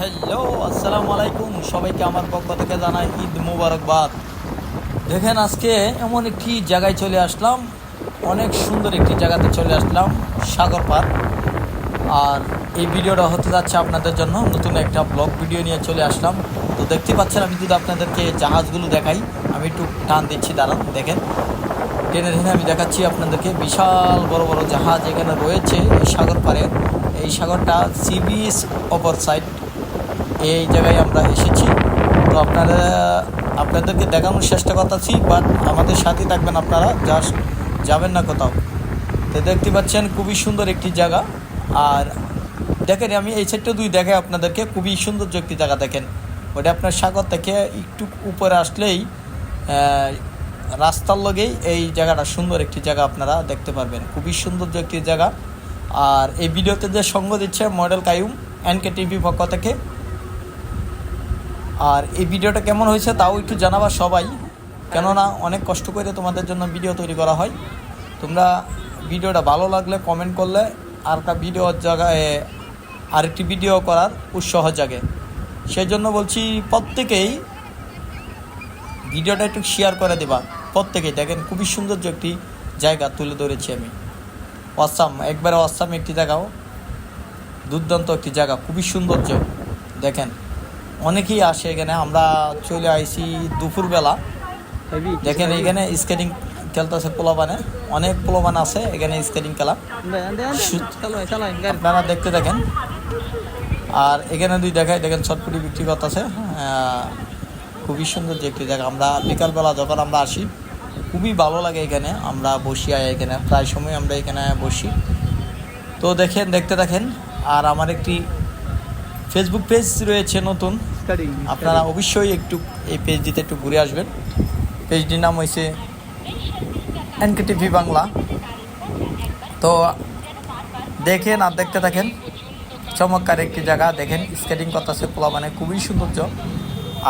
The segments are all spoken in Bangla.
হ্যালো, আসসালামু আলাইকুম। সবাইকে আমার পক্ষ থেকে জানাই ঈদ মোবারকবাদ। দেখেন, আজকে এমন একটি জায়গায় চলে আসলাম, অনেক সুন্দর একটি জায়গাতে চলে আসলাম, সাগর পার। আর এই ভিডিওটা হতে যাচ্ছে আপনাদের জন্য নতুন একটা ব্লগ ভিডিও নিয়ে চলে আসলাম। তো দেখতে পাচ্ছেন, আমি যদি আপনাদেরকে জাহাজগুলো দেখাই, আমি একটু টান দিচ্ছি, দাঁড়ান। দেখেন, টেনে টেনে আমি দেখাচ্ছি আপনাদেরকে। বিশাল বড় বড় জাহাজ এখানে রয়েছে এই সাগর পারে। এই সাগরটা সি বিচ অপর সাইড, এই জায়গায় আমরা এসেছি। তো আপনাদেরকে দেখানোর চেষ্টা করতেছি, বাট আমাদের সাথে থাকবেন আপনারা, জাস্ট যাবেন না কোথাও। তো দেখতে পাচ্ছেন, খুবই সুন্দর একটি জায়গা। আর দেখেন, আমি এই সাইডটা দেখাই আপনাদেরকে, খুবই সৌন্দর্য একটি জায়গা। দেখেন, ওটা আপনার সাগর থেকে একটু উপরে আসলেই রাস্তার লগেই এই জায়গাটা সুন্দর একটি জায়গা, আপনারা দেখতে পারবেন। খুবই সৌন্দর্য একটি জায়গা। আর এই ভিডিওতে যে সঙ্গ দিচ্ছে মডেল কাইয়ুম, এনকে টিভি পক্ষ থেকে। আর এই ভিডিওটা কেমন হয়েছে তাও একটু জানাবা সবাই, কেননা অনেক কষ্ট করে তোমাদের জন্য ভিডিও তৈরি করা হয়। তোমরা ভিডিওটা ভালো লাগলে কমেন্ট করলে আরেকটা ভিডিওর জায়গায় আরেকটি ভিডিও করার উৎসাহ জাগে। সেই জন্য বলছি, প্রত্যেকেই ভিডিওটা একটু শেয়ার করে দেবা, প্রত্যেকেই। দেখেন, খুবই সৌন্দর্য একটি জায়গা তুলে ধরেছি আমি। অসাম, একবারে অসাম একটি জায়গাও, দুর্দান্ত একটি জায়গা, খুবই সৌন্দর্য। দেখেন, অনেকেই আসে এখানে। আমরা চলে আইছি দুপুরবেলা। দেখেন, এখানে স্কেটিং খেলতেছে পোলাপানে, অনেক পোলাপান আছে এখানে স্কেটিং খেলা, আপনারা দেখতে দেখেন। আর এখানে দেখায়, দেখেন চটপটি বিক্রি করতেছে। খুবই সুন্দর যে একটি জায়গা। আমরা বিকালবেলা যখন আমরা আসি, খুবই ভালো লাগে এখানে। আমরা বসি এখানে, প্রায় সময় আমরা এখানে বসি। তো দেখেন, দেখতে দেখেন। আর আমার একটি ফেসবুক পেজ রয়েছে নতুন, আপনারা অবশ্যই একটু এই পেজটিতে একটু ঘুরে আসবেন। পেজটির নাম হয়েছে এনকে টিভি বাংলা। তো দেখেন আর দেখতে থাকেন, চমৎকার একটি জায়গা। দেখেন, স্কেটিং করতেছে পোলা, মানে খুবই সৌন্দর্য।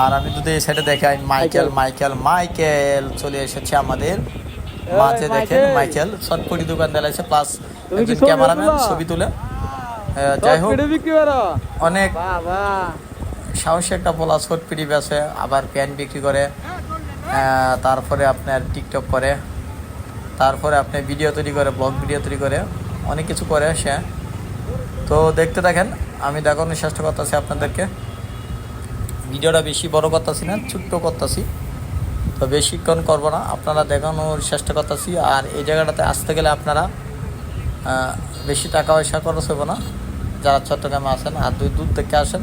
আর আমি যদি এই সাইডে দেখাই, মাইকেল চলে এসেছে আমাদের মাঝে। দেখেন, মাইকেল চটপটি দোকান দেখাইছে, প্লাস ক্যামেরাম্যান ছবি তুলে। যাই হোক, অনেক সাহসী একটা পোলা, চটপটি বেচে, আবার প্যান্ট বিক্রি করে, তারপরে আপনার টিকটক করে, তারপরে আপনি ভিডিও তৈরি করে, ব্লগ ভিডিও তৈরি করে, অনেক কিছু করে সে। তো দেখতে দেখেন, আমি দেখানোর চেষ্টা করতেছি আপনাদেরকে। ভিডিওটা বেশি বড় করতেছি না, ছোট্ট করতেছি, তো বেশিক্ষণ করবো না, আপনারা দেখানোর চেষ্টা করতেছি। আর এই জায়গাটাতে আসতে গেলে আপনারা বেশি টাকা পয়সা খরচ হবে না, যারা চট্টগ্রামে আসেন আর দূর থেকে আসেন,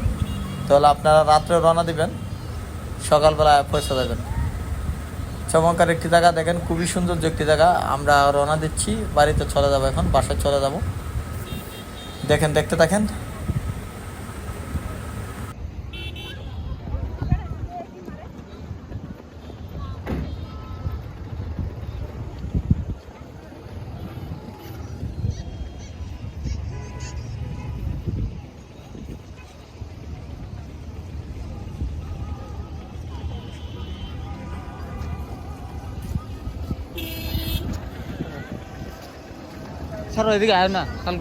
তাহলে আপনারা রাত্রে রওনা দিবেন, সকালবেলা পৌঁছে যাবেন। চমৎকার একটি জায়গা। দেখেন, খুবই সুন্দর একটি জায়গা। আমরা রওনা দিচ্ছি, বাড়িতে চলে যাবো, এখন বাসায় চলে যাব। দেখেন, দেখতে থাকেন। স্যার এদিকে আয় না, কাল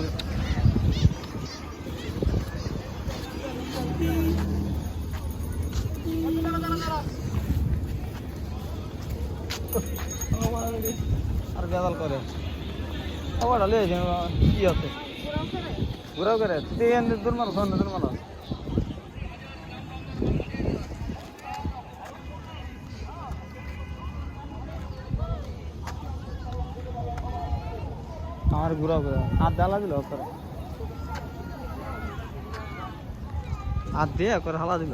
আর বেদাল করে আবার ঢালে কি আছে ঘুরাও করে দূর মানুষ দূর মানুষ। আমার ঘুরাও করে হাত জ্বালা দিল, হাত দিয়ে করে হালা দিল।